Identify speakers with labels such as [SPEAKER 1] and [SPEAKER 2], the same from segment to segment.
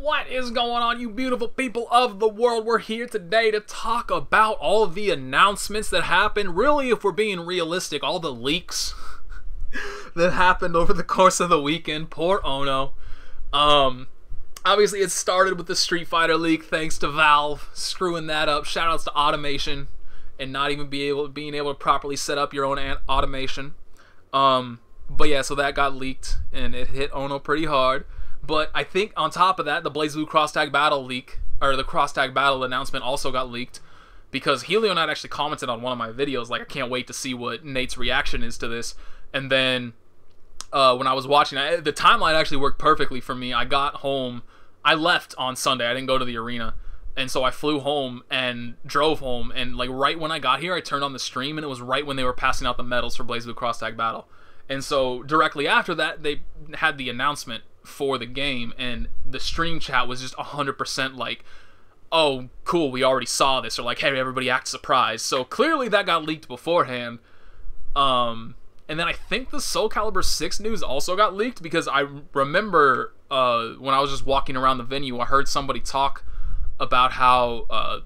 [SPEAKER 1] What is going on, you beautiful people of the world? We're here today to talk about all of the announcements that happened. Really, if we're being realistic, all the leaks that happened over the course of the weekend. Poor Ono. Obviously, it started with the Street Fighter leak, thanks to Valve screwing that up. Shoutouts to automation and not even being able to properly set up your own automation. But yeah, so that got leaked and it hit Ono pretty hard. But I think on top of that, the BlazBlue Cross Tag Battle leak, or the Cross Tag Battle announcement, also got leaked because HelioKnight actually commented on one of my videos, like, I can't wait to see what Nate's reaction is to this. And then when I was watching, the timeline actually worked perfectly for me. I got home, I left on Sunday, I didn't go to the arena, and so I flew home and drove home, and like right when I got here, I turned on the stream, and it was right when they were passing out the medals for BlazBlue Cross Tag Battle. And so directly after that, they had the announcement for the game, and the stream chat was just 100% like, oh cool, we already saw this, or like, hey, everybody act surprised. So clearly that got leaked beforehand. And then I think the Soul Calibur 6 news also got leaked, because I remember when I was just walking around the venue, I heard somebody talk about how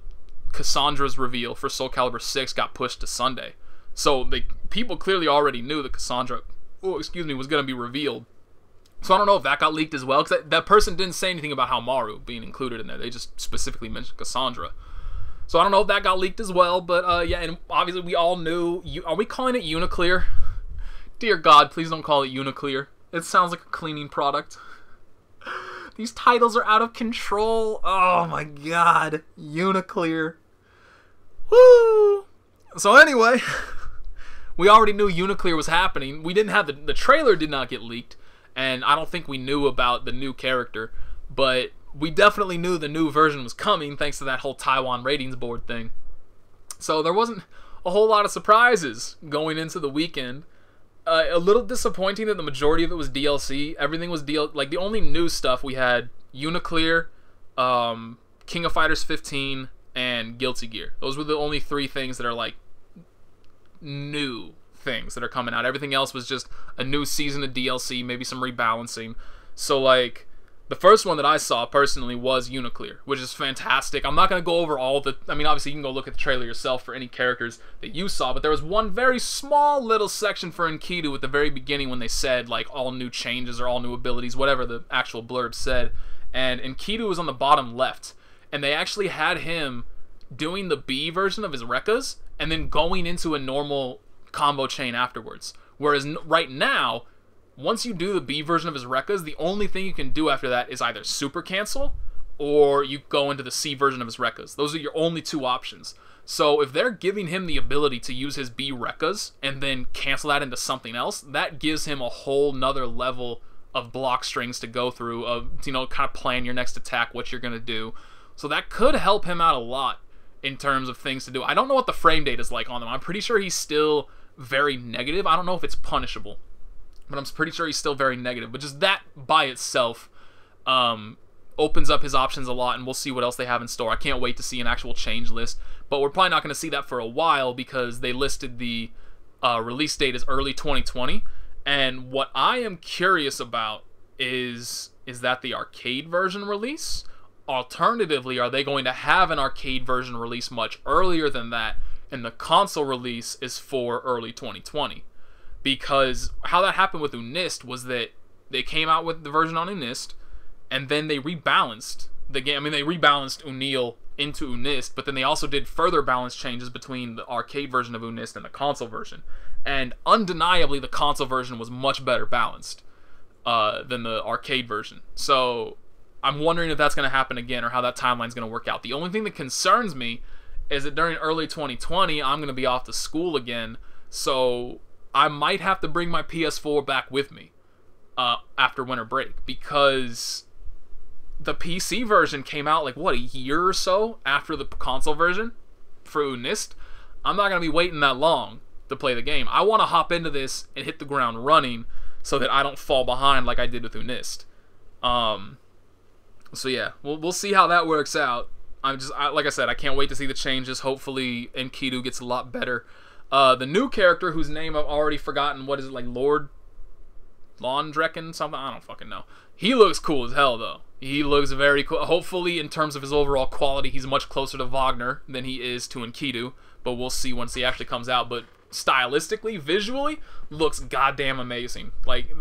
[SPEAKER 1] Cassandra's reveal for Soul Calibur 6 got pushed to Sunday. So people clearly already knew that Cassandra, was going to be revealed. So I don't know if that got leaked as well, because that person didn't say anything about Haohmaru being included in there. They just specifically mentioned Cassandra. So I don't know if that got leaked as well, but yeah, and obviously we all knew. Are we calling it Uniclear? Dear God, please don't call it Uniclear. It sounds like a cleaning product. These titles are out of control. Oh my God, Uniclear. Woo! So anyway, we already knew Uniclear was happening. We didn't have the trailer did not get leaked. And I don't think we knew about the new character, but we definitely knew the new version was coming thanks to that whole Taiwan ratings board thing. So there wasn't a whole lot of surprises going into the weekend. A little disappointing that the majority of it was DLC. Everything was like the only new stuff we had: Uniclear, King of Fighters 15, and Guilty Gear. Those were the only three things that are like new things that are coming out. Everything else was just a new season of DLC, maybe some rebalancing. So like the first one that I saw personally was Uniclear, which is fantastic. I'm not going to go over all the, I mean, obviously you can go look at the trailer yourself for any characters that you saw, but there was one very small little section for Enkidu at the very beginning when they said like all new changes or all new abilities, whatever the actual blurb said, and Enkidu was on the bottom left, and they actually had him doing the B version of his Rekkas and then going into a normal combo chain afterwards. Whereas right now, once you do the B version of his Rekkas, the only thing you can do after that is either super cancel or you go into the C version of his Rekkas. Those are your only two options. So if they're giving him the ability to use his B Rekkas and then cancel that into something else, that gives him a whole nother level of block strings to go through, of, you know, kind of plan your next attack, what you're going to do. So that could help him out a lot in terms of things to do. I don't know what the frame date is like on them. I'm pretty sure he's still very negative. I don't know if it's punishable, but I'm pretty sure he's still very negative. But just that by itself opens up his options a lot, and we'll see what else they have in store. I can't wait to see an actual change list, but we're probably not going to see that for a while because they listed the release date as early 2020. And what I am curious about is that the arcade version release? Alternatively, are they going to have an arcade version release much earlier than that, and the console release is for early 2020? Because how that happened with Unist was that they came out with the version on Unist, and then they rebalanced the game. I mean, they rebalanced Unil into Unist, but then they also did further balance changes between the arcade version of Unist and the console version. And undeniably, the console version was much better balanced than the arcade version. So I'm wondering if that's going to happen again, or how that timeline's going to work out. The only thing that concerns me is that during early 2020, I'm going to be off to school again, so I might have to bring my PS4 back with me after winter break, because the PC version came out like, what, a year or so after the console version for Unist? I'm not going to be waiting that long to play the game. I want to hop into this and hit the ground running so that I don't fall behind like I did with Unist. So yeah, we'll see how that works out. Like I said, I can't wait to see the changes. Hopefully Enkidu gets a lot better. The new character, whose name I've already forgotten, like Lord Londrekken something? I don't fucking know. He looks cool as hell though. He looks very cool. Hopefully, in terms of his overall quality, he's much closer to Wagner than he is to Enkidu. But we'll see once he actually comes out. But stylistically, visually, looks goddamn amazing. Like,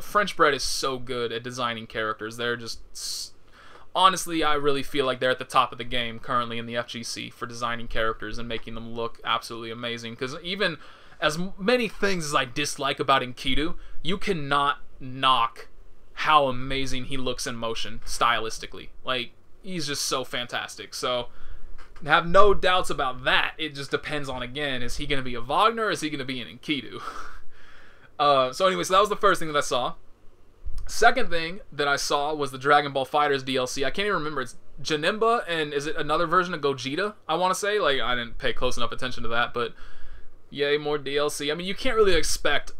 [SPEAKER 1] French Bread is so good at designing characters. They're just... Honestly, I really feel like they're at the top of the game currently in the FGC for designing characters and making them look absolutely amazing. Because even as many things as I dislike about Enkidu, you cannot knock how amazing he looks in motion stylistically. Like, he's just so fantastic. So have no doubts about that. It just depends on, again, is he going to be a Wagner or is he going to be an Enkidu? So anyway, so that was the first thing that I saw. Second thing that I saw was the Dragon Ball FighterZ DLC. I can't even remember. It's Janemba, and is it another version of Gogeta, I want to say? Like, I didn't pay close enough attention to that, but yay, more DLC. I mean, you can't really expect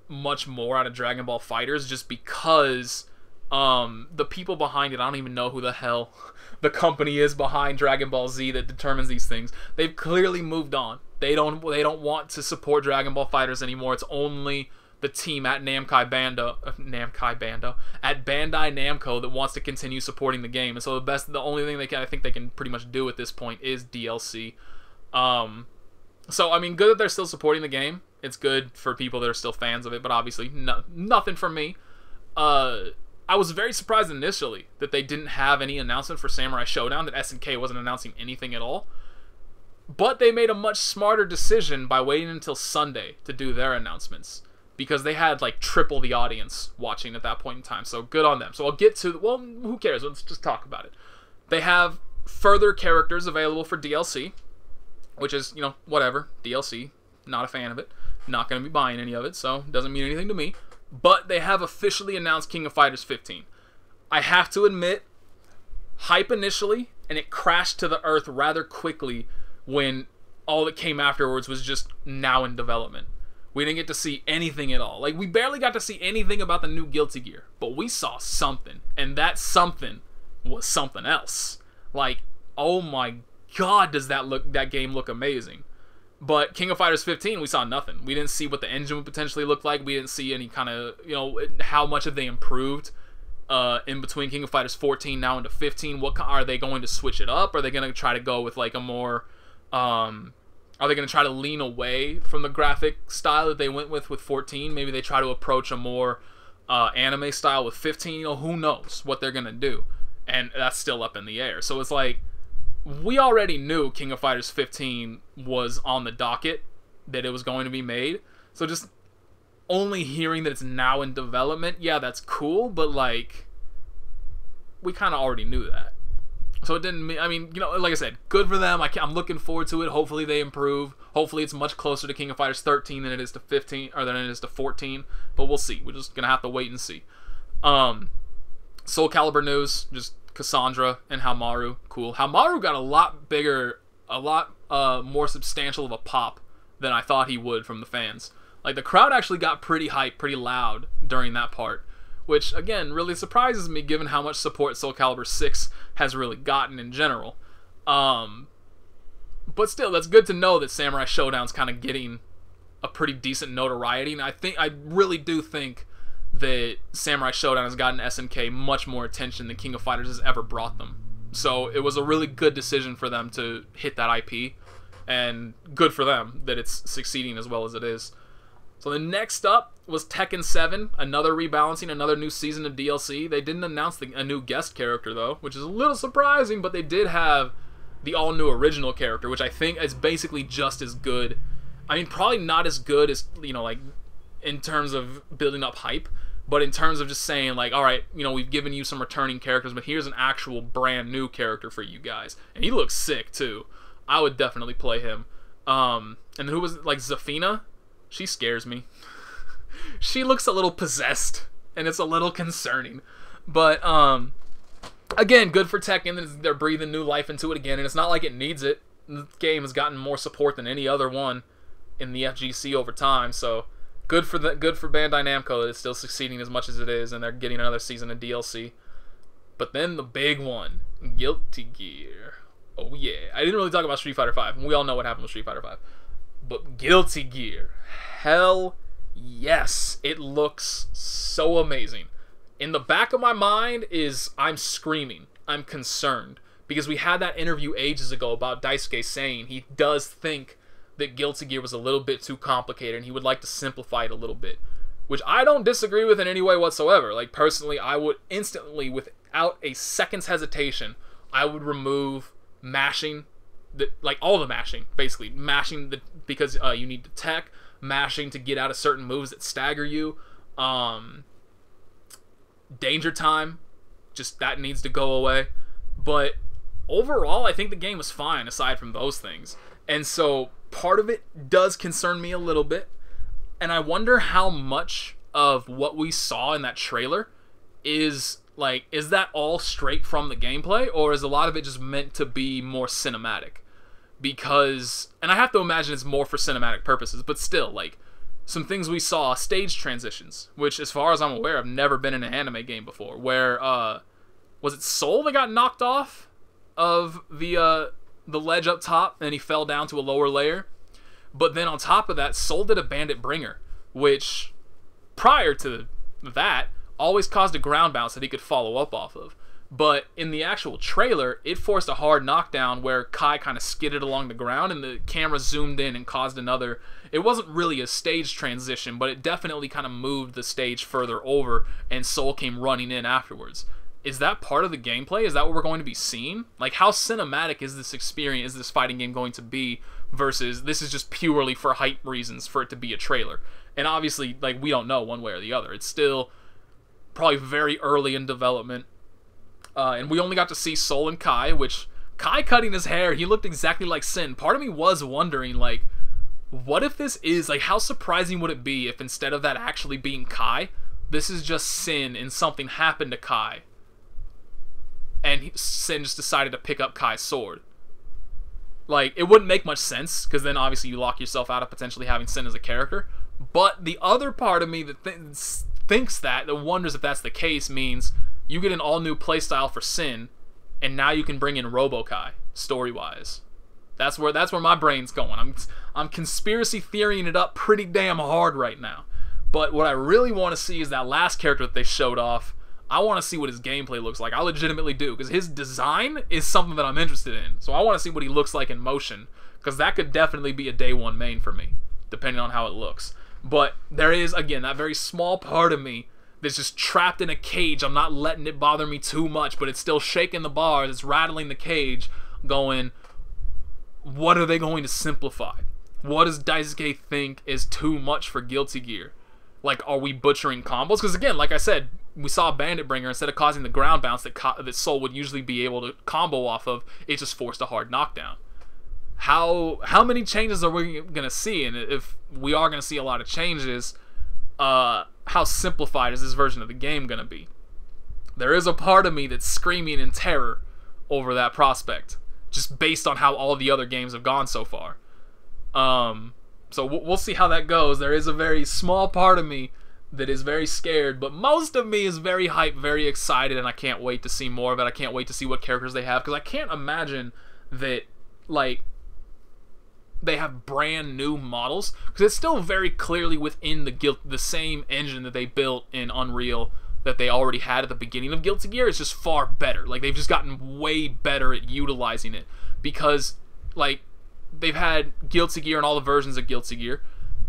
[SPEAKER 1] much more out of Dragon Ball FighterZ just because the people behind it, I don't even know who the hell the company is behind Dragon Ball Z that determines these things. They've clearly moved on. They don't want to support Dragon Ball FighterZ anymore. It's only the team at Namco Bandai Namco that wants to continue supporting the game. And so the only thing I think they can pretty much do at this point is DLC. So I mean, good that they're still supporting the game. It's good for people that are still fans of it, but obviously nothing for me. I was very surprised initially that they didn't have any announcement for Samurai Showdown, that SNK wasn't announcing anything at all. But they made a much smarter decision by waiting until Sunday to do their announcements, because they had like triple the audience watching at that point in time. So good on them. So I'll get to, well, who cares? Let's just talk about it. They have further characters available for DLC, which is, you know, whatever. DLC, not a fan of it. Not going to be buying any of it, so doesn't mean anything to me. But they have officially announced King of Fighters 15. I have to admit, hype initially, and it crashed to the earth rather quickly when all that came afterwards was just now in development. We didn't get to see anything at all. Like, we barely got to see anything about the new Guilty Gear, but we saw something, and that something was something else. Like, oh my god, does that game look amazing. But King of Fighters 15, we saw nothing. We didn't see what the engine would potentially look like. We didn't see any kind of, you know, how much have they improved in between King of Fighters 14 now into 15. What are they going to switch it up? Are they going to try to go with like a more, are they going to try to lean away from the graphic style that they went with 14? Maybe they try to approach a more anime style with 15. You know, who knows what they're going to do? And that's still up in the air. So it's like, we already knew King of Fighters 15 was on the docket, that it was going to be made. So just only hearing that it's now in development, yeah, that's cool, but like, we kind of already knew that. So it didn't, I mean, you know, like I said, good for them. I'm looking forward to it. Hopefully they improve. Hopefully it's much closer to King of Fighters 13 than it is to 15, or than it is to 14. But we'll see. We're just gonna have to wait and see. Soul Calibur news, just Cassandra and Haohmaru, cool. Haohmaru got a lot bigger, a lot more substantial of a pop than I thought he would from the fans. Like, the crowd actually got pretty hyped, pretty loud during that part, which, again, really surprises me given how much support Soul Calibur 6 has really gotten in general. But still, that's good to know that Samurai Showdown's kind of getting a pretty decent notoriety, and I really do think that Samurai Showdown has gotten SNK much more attention than King of Fighters has ever brought them. So it was a really good decision for them to hit that IP, and good for them that it's succeeding as well as it is. So the next up was Tekken 7, another rebalancing, another new season of DLC. They didn't announce a new guest character though, which is a little surprising, but they did have the all-new original character, which I think is basically just as good. I mean, probably not as good as, you know, like, in terms of building up hype, but in terms of just saying, like, alright, you know, we've given you some returning characters, but here's an actual brand new character for you guys. And he looks sick, too. I would definitely play him. And who was, like, Zafina? She scares me. She looks a little possessed, and it's a little concerning. But, again, good for Tekken. They're breathing new life into it again, and it's not like it needs it. The game has gotten more support than any other one in the FGC over time, so good for Bandai Namco that it's still succeeding as much as it is, and they're getting another season of DLC. But then the big one, Guilty Gear. Oh yeah, I didn't really talk about Street Fighter V, and we all know what happened with Street Fighter V. But Guilty Gear, hell yes, it looks so amazing. In the back of my mind is I'm screaming. I'm concerned. Because we had that interview ages ago about Daisuke saying he does think that Guilty Gear was a little bit too complicated and he would like to simplify it a little bit. Which I don't disagree with in any way whatsoever. Like, personally, I would instantly, without a second's hesitation, I would remove mashing, all the mashing, basically. Mashing because you need the tech, mashing to get out of certain moves that stagger you. Danger time, just that needs to go away. But overall, I think the game was fine aside from those things. And so part of it does concern me a little bit. And I wonder how much of what we saw in that trailer is that all straight from the gameplay, or is a lot of it just meant to be more cinematic? Because, and I have to imagine it's more for cinematic purposes, but still, like, some things we saw, stage transitions, which as far as I'm aware have never been in an anime game before, where, was it Soul that got knocked off of the ledge up top, and he fell down to a lower layer? But then on top of that, Soul did a Bandit Bringer, which, prior to that, always caused a ground bounce that he could follow up off of. But in the actual trailer, it forced a hard knockdown where Kai kind of skidded along the ground and the camera zoomed in and caused another... It wasn't really a stage transition, but it definitely kind of moved the stage further over and Soul came running in afterwards. Is that part of the gameplay? Is that what we're going to be seeing? Like, how cinematic is this experience, is this fighting game going to be, versus this is just purely for hype reasons for it to be a trailer? And obviously, like, we don't know one way or the other. It's still probably very early in development. And we only got to see Soul and Kai, which, Kai cutting his hair, he looked exactly like Sin. Part of me was wondering, like, what if this is, like, how surprising would it be if instead of that actually being Kai, this is just Sin and something happened to Kai? And Sin just decided to pick up Kai's sword. Like, it wouldn't make much sense, because then obviously you lock yourself out of potentially having Sin as a character. But the other part of me that thinks that wonders if that's the case, means you get an all-new playstyle for Sin, and now you can bring in Robo-Kai, story-wise. That's where my brain's going. I'm conspiracy theorying it up pretty damn hard right now. But what I really want to see is that last character that they showed off. I want to see what his gameplay looks like. I legitimately do, because his design is something that I'm interested in. So I want to see what he looks like in motion, because that could definitely be a day one main for me, depending on how it looks. But there is, again, that very small part of me that's just trapped in a cage. I'm not letting it bother me too much, but it's still shaking the bars. It's rattling the cage, going, what are they going to simplify? What does Daisuke think is too much for Guilty Gear? Like, are we butchering combos? Because again, like I said, we saw Bandit Bringer, instead of causing the ground bounce that Soul would usually be able to combo off of, it just forced a hard knockdown. How many changes are we going to see? And if we are going to see a lot of changes, how simplified is this version of the game going to be? There is a part of me that's screaming in terror over that prospect, just based on how all the other games have gone so far. So we'll see how that goes. There is a very small part of me that is very scared, but most of me is very hyped, very excited, and I can't wait to see more of it. I can't wait to see what characters they have, because I can't imagine that, like, they have brand new models, because it's still very clearly within the same engine that they built in Unreal that they already had at the beginning of Guilty Gear. It's just far better. Like, they've just gotten way better at utilizing it, because, like, they've had Guilty Gear and all the versions of Guilty Gear,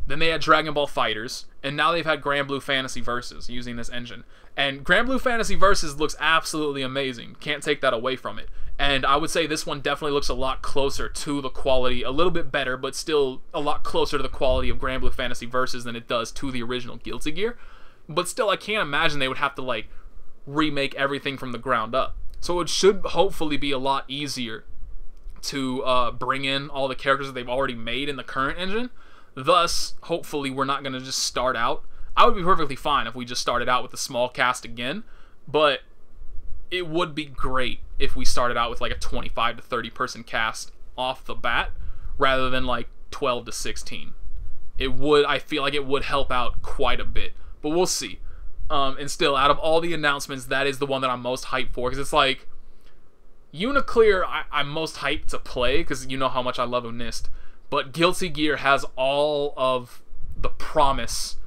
[SPEAKER 1] then they had Dragon Ball FighterZ, and now they've had Grand Blue Fantasy Versus using this engine. And Grand Blue Fantasy Versus looks absolutely amazing. Can't take that away from it. And I would say this one definitely looks a lot closer to the quality, a little bit better, but still a lot closer to the quality of Grand Blue Fantasy Versus than it does to the original Guilty Gear. But still, I can't imagine they would have to, like, remake everything from the ground up. So it should hopefully be a lot easier to bring in all the characters that they've already made in the current engine. Thus, hopefully we're not going to just start out. I would be perfectly fine if we just started out with a small cast again, but it would be great if we started out with like a 25 to 30 person cast off the bat, rather than like 12 to 16. I feel like it would help out quite a bit, but we'll see. And still, out of all the announcements, that is the one that I'm most hyped for, because it's like, Uniclear I'm most hyped to play, because you know how much I love Unist. But Guilty Gear has all of the promise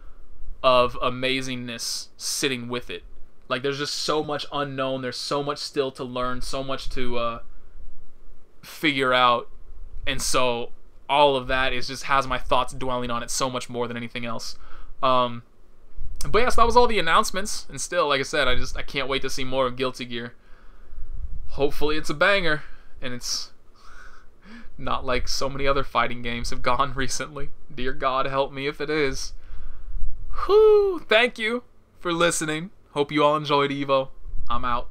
[SPEAKER 1] of amazingness sitting with it. Like, there's just so much unknown. There's so much still to learn, so much to figure out. And so all of that is just has my thoughts dwelling on it so much more than anything else. But yes, that was all the announcements. And still, like I said, I can't wait to see more of Guilty Gear. Hopefully it's a banger. And it's not like so many other fighting games have gone recently. Dear God, help me if it is. Whew, thank you for listening. Hope you all enjoyed Evo. I'm out.